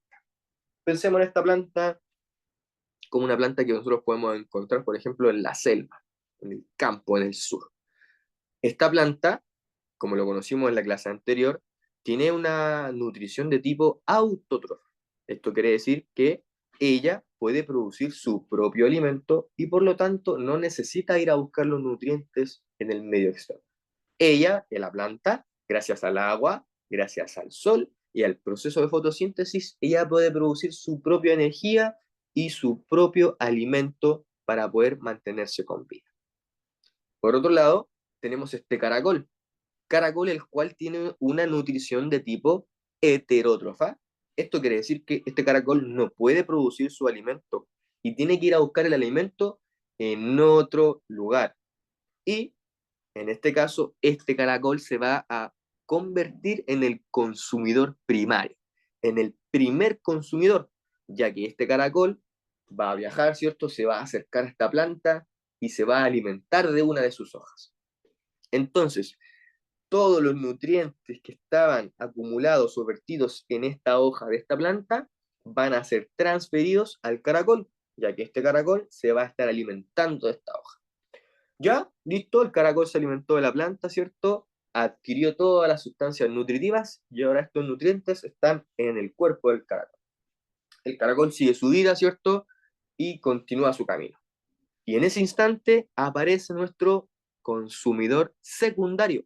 Pensemos en esta planta como una planta que nosotros podemos encontrar, por ejemplo, en la selva, en el campo, en el sur. Esta planta, como lo conocimos en la clase anterior, tiene una nutrición de tipo autótrofa. Esto quiere decir que ella puede producir su propio alimento y por lo tanto no necesita ir a buscar los nutrientes en el medio externo. Ella, en la planta, gracias al agua, gracias al sol y al proceso de fotosíntesis, ella puede producir su propia energía y su propio alimento para poder mantenerse con vida. Por otro lado, tenemos este caracol el cual tiene una nutrición de tipo heterótrofa. Esto quiere decir que este caracol no puede producir su alimento y tiene que ir a buscar el alimento en otro lugar. Y en este caso, este caracol se va a convertir en el consumidor primario, en el primer consumidor, ya que este caracol va a viajar, ¿cierto? Se va a acercar a esta planta y se va a alimentar de una de sus hojas. Entonces, todos los nutrientes que estaban acumulados o vertidos en esta hoja de esta planta van a ser transferidos al caracol, ya que este caracol se va a estar alimentando de esta hoja. Ya, listo, el caracol se alimentó de la planta, ¿cierto? Adquirió todas las sustancias nutritivas y ahora estos nutrientes están en el cuerpo del caracol. El caracol sigue su vida, ¿cierto? Y continúa su camino. Y en ese instante aparece nuestro consumidor secundario,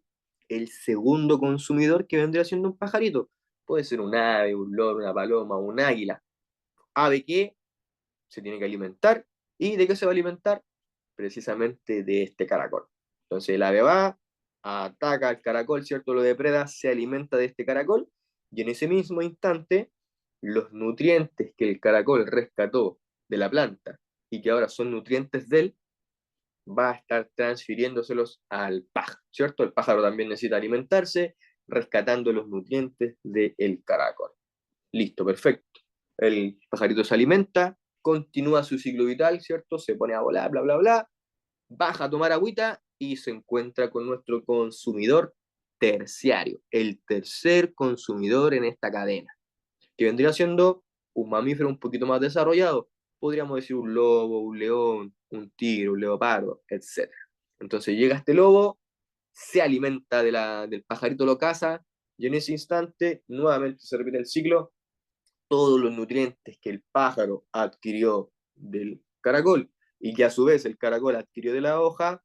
el segundo consumidor que vendría siendo un pajarito. Puede ser un ave, un loro, una paloma, un águila. Ave que se tiene que alimentar. ¿Y de qué se va a alimentar? Precisamente de este caracol. Entonces el ave va, ataca al caracol, ¿cierto? Lo depreda, se alimenta de este caracol y en ese mismo instante los nutrientes que el caracol rescató de la planta y que ahora son nutrientes de él, va a estar transfiriéndoselos al pájaro, ¿cierto? El pájaro también necesita alimentarse, rescatando los nutrientes del caracol. Listo, perfecto. El pajarito se alimenta, continúa su ciclo vital, ¿cierto? Se pone a volar, bla, bla, bla, baja a tomar agüita y se encuentra con nuestro consumidor terciario, el tercer consumidor en esta cadena, que vendría siendo un mamífero un poquito más desarrollado, podríamos decir un lobo, un león, un tigre, un leopardo, etc. Entonces llega este lobo, se alimenta del pajarito, lo caza, y en ese instante nuevamente se repite el ciclo, todos los nutrientes que el pájaro adquirió del caracol y que a su vez el caracol adquirió de la hoja,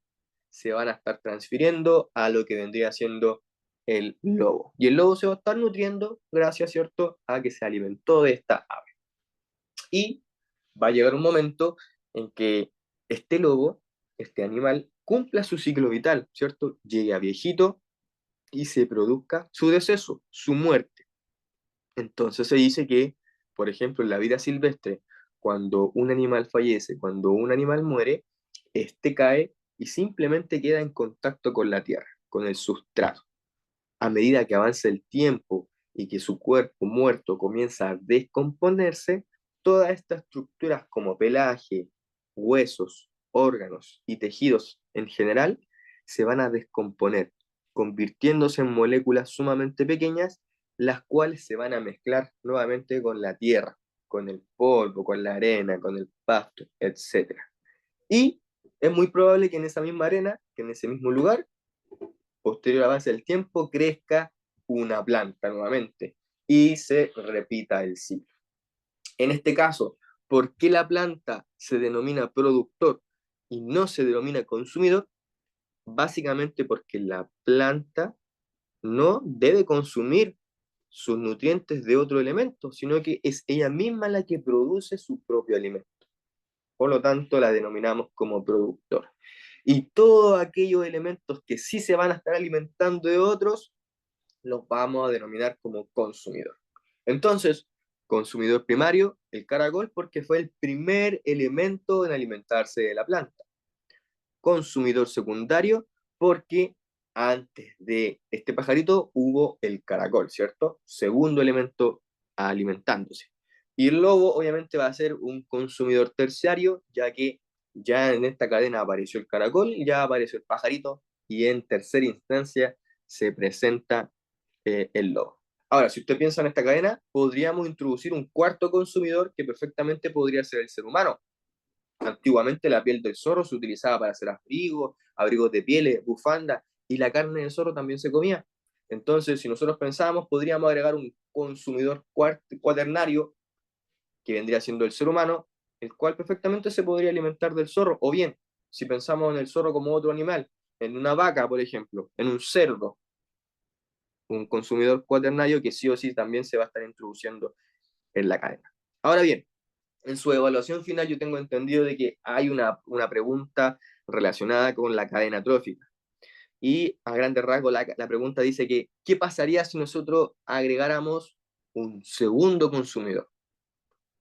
se van a estar transfiriendo a lo que vendría siendo el lobo. Y el lobo se va a estar nutriendo gracias, ¿cierto?, a que se alimentó de esta ave. Y va a llegar un momento en que este lobo, este animal, cumpla su ciclo vital, ¿cierto? Llegue a viejito y se produzca su deceso, su muerte. Entonces se dice que, por ejemplo, en la vida silvestre, cuando un animal fallece, cuando un animal muere, este cae y simplemente queda en contacto con la tierra, con el sustrato. A medida que avanza el tiempo y que su cuerpo muerto comienza a descomponerse, todas estas estructuras como pelaje, huesos, órganos y tejidos en general se van a descomponer, convirtiéndose en moléculas sumamente pequeñas, las cuales se van a mezclar nuevamente con la tierra, con el polvo, con la arena, con el pasto, etc. Y es muy probable que en esa misma arena, que en ese mismo lugar, posterior avance del tiempo, crezca una planta nuevamente y se repita el ciclo. En este caso, ¿por qué la planta se denomina productor y no se denomina consumidor? Básicamente porque la planta no debe consumir sus nutrientes de otro elemento, sino que es ella misma la que produce su propio alimento. Por lo tanto, la denominamos como productor. Y todos aquellos elementos que sí se van a estar alimentando de otros, los vamos a denominar como consumidor. Entonces, consumidor primario, el caracol, porque fue el primer elemento en alimentarse de la planta. Consumidor secundario, porque antes de este pajarito hubo el caracol, ¿cierto? Segundo elemento alimentándose. Y el lobo obviamente va a ser un consumidor terciario, ya que ya en esta cadena apareció el caracol, ya apareció el pajarito, y en tercera instancia se presenta el lobo. Ahora, si usted piensa en esta cadena, podríamos introducir un cuarto consumidor que perfectamente podría ser el ser humano. Antiguamente la piel del zorro se utilizaba para hacer abrigos, abrigos de pieles, bufandas, y la carne del zorro también se comía. Entonces, si nosotros pensábamos, podríamos agregar un consumidor cuaternario, que vendría siendo el ser humano, el cual perfectamente se podría alimentar del zorro. O bien, si pensamos en el zorro como otro animal, en una vaca, por ejemplo, en un cerdo, un consumidor cuaternario que sí o sí también se va a estar introduciendo en la cadena. Ahora bien, en su evaluación final yo tengo entendido de que hay una pregunta relacionada con la cadena trófica. Y a grandes rasgos la pregunta dice que, ¿qué pasaría si nosotros agregáramos un segundo consumidor?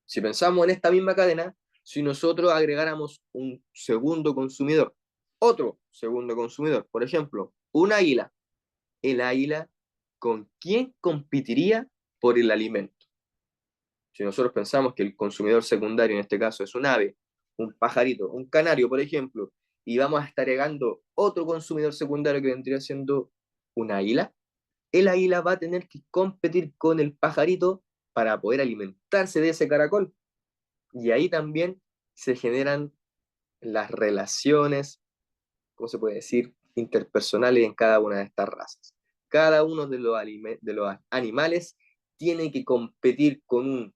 Si pensamos en esta misma cadena, si nosotros agregáramos un segundo consumidor, otro segundo consumidor, por ejemplo, un águila, el águila, ¿con quién competiría por el alimento? Si nosotros pensamos que el consumidor secundario en este caso es un ave, un pajarito, un canario, por ejemplo, y vamos a estar agregando otro consumidor secundario que vendría siendo un águila, el águila va a tener que competir con el pajarito para poder alimentarse de ese caracol. Y ahí también se generan las relaciones, ¿cómo se puede decir?, interpersonales en cada una de estas razas. Cada uno de los animales tiene que competir con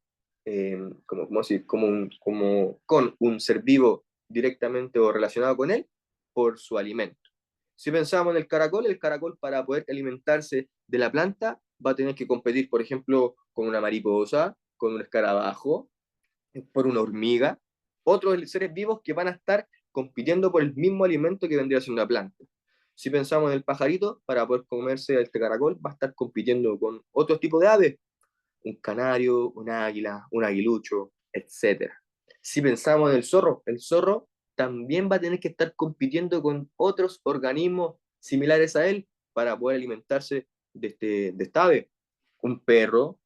con un ser vivo directamente o relacionado con él por su alimento. Si pensamos en el caracol para poder alimentarse de la planta va a tener que competir, por ejemplo, con una mariposa, con un escarabajo, por una hormiga, otros seres vivos que van a estar compitiendo por el mismo alimento que vendría siendo una planta. Si pensamos en el pajarito, para poder comerse este caracol, va a estar compitiendo con otros tipos de aves, un canario, un águila, un aguilucho, etc. Si pensamos en el zorro también va a tener que estar compitiendo con otros organismos similares a él para poder alimentarse de esta ave. Un perro,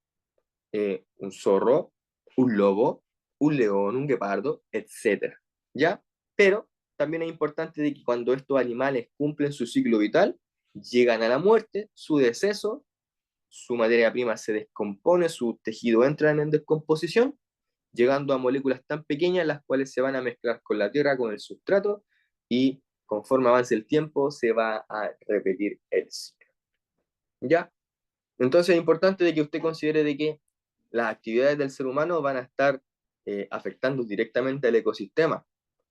un zorro, un lobo, un león, un guepardo, etcétera. ¿Ya? Pero también es importante de que cuando estos animales cumplen su ciclo vital, llegan a la muerte, su deceso, su materia prima se descompone, su tejido entra en descomposición, llegando a moléculas tan pequeñas las cuales se van a mezclar con la tierra, con el sustrato, y conforme avance el tiempo se va a repetir el ciclo. ¿Ya? Entonces es importante de que usted considere de que las actividades del ser humano van a estar afectando directamente al ecosistema,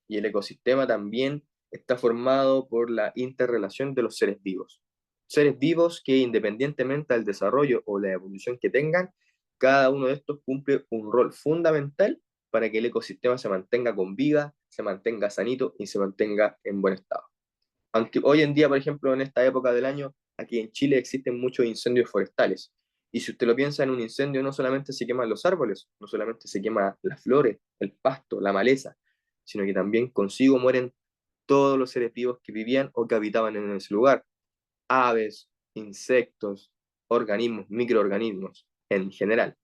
y el ecosistema también está formado por la interrelación de los seres vivos. Seres vivos que independientemente del desarrollo o la evolución que tengan, cada uno de estos cumple un rol fundamental para que el ecosistema se mantenga con vida, se mantenga sanito y se mantenga en buen estado. Aunque hoy en día, por ejemplo, en esta época del año, aquí en Chile existen muchos incendios forestales. Y si usted lo piensa, en un incendio no solamente se queman los árboles, no solamente se queman las flores, el pasto, la maleza, sino que también consigo mueren todos los seres vivos que vivían o que habitaban en ese lugar. Aves, insectos, organismos, microorganismos en general.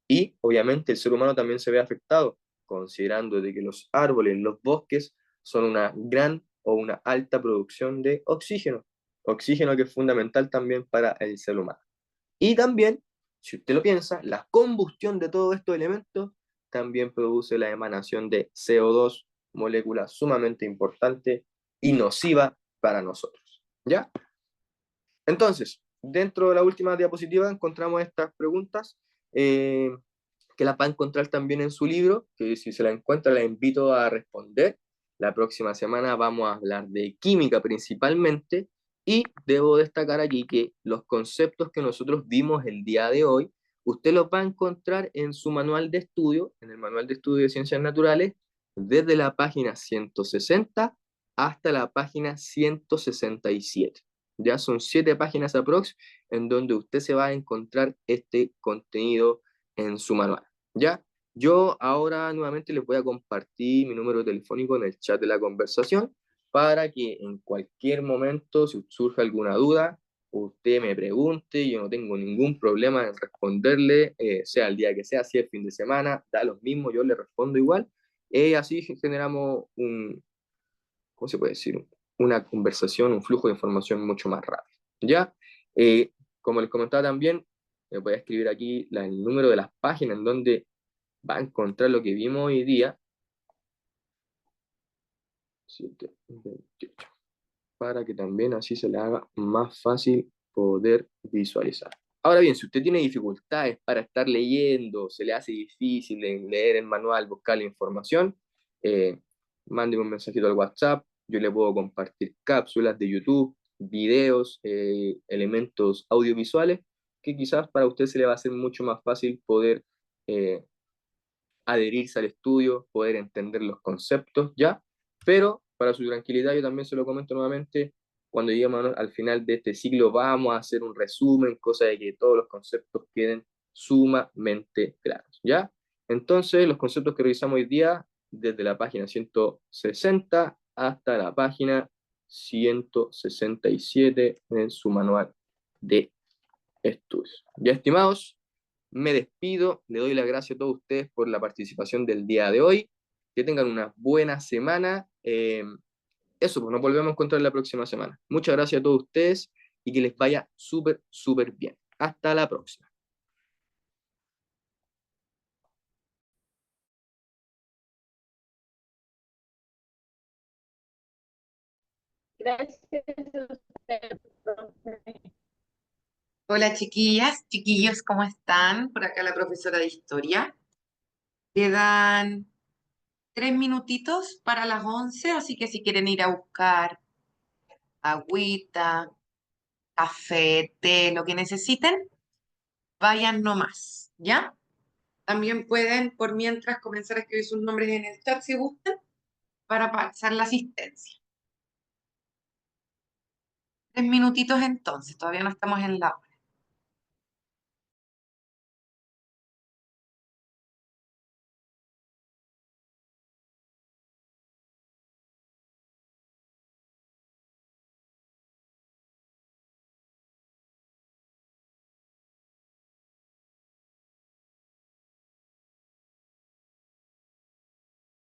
Y obviamente el ser humano también se ve afectado, considerando de que los árboles, los bosques son una gran o una alta producción de oxígeno, oxígeno que es fundamental también para el ser humano. Y también, si usted lo piensa, la combustión de todos estos elementos también produce la emanación de CO2, molécula sumamente importante y nociva para nosotros. ¿Ya? Entonces, dentro de la última diapositiva encontramos estas preguntas que las va a encontrar también en su libro, que si se la encuentra la invito a responder. La próxima semana vamos a hablar de química principalmente y debo destacar aquí que los conceptos que nosotros vimos el día de hoy, usted los va a encontrar en su manual de estudio, en el manual de estudio de ciencias naturales, desde la página 160 hasta la página 167. Ya son 7 páginas aprox en donde usted se va a encontrar este contenido en su manual. ¿Ya? Yo ahora nuevamente les voy a compartir mi número telefónico en el chat de la conversación para que en cualquier momento, si surge alguna duda, usted me pregunte, yo no tengo ningún problema en responderle, sea el día que sea, si es fin de semana, da lo mismo, yo le respondo igual. Así generamos un, ¿cómo se puede decir? Una conversación, un flujo de información mucho más rápido. ¿Ya? Como les comentaba también, voy a escribir aquí el número de las páginas en donde va a encontrar lo que vimos hoy día, 728, para que también así se le haga más fácil poder visualizar. Ahora bien, si usted tiene dificultades para estar leyendo, se le hace difícil leer el manual, buscar la información, mándeme un mensajito al WhatsApp, yo le puedo compartir cápsulas de YouTube, videos, elementos audiovisuales, que quizás para usted se le va a hacer mucho más fácil poder eh, adherirse al estudio, poder entender los conceptos, ¿ya? Pero para su tranquilidad, yo también se lo comento nuevamente, cuando lleguemos al final de este ciclo vamos a hacer un resumen, cosa de que todos los conceptos queden sumamente claros, ¿ya? Entonces, los conceptos que revisamos hoy día, desde la página 160 hasta la página 167 en su manual de estudios. Ya, estimados, me despido, le doy las gracias a todos ustedes por la participación del día de hoy, que tengan una buena semana. Eso, pues nos volvemos a encontrar la próxima semana. Muchas gracias a todos ustedes y que les vaya súper, súper bien. Hasta la próxima. Gracias a usted, profe. Hola chiquillas, chiquillos, ¿cómo están? Por acá la profesora de historia. Quedan 3 minutitos para las 11, así que si quieren ir a buscar agüita, café, té, lo que necesiten, vayan nomás, ¿ya? También pueden, por mientras, comenzar a escribir sus nombres en el chat si gustan, para pasar la asistencia. 3 minutitos entonces, todavía no estamos en la hora.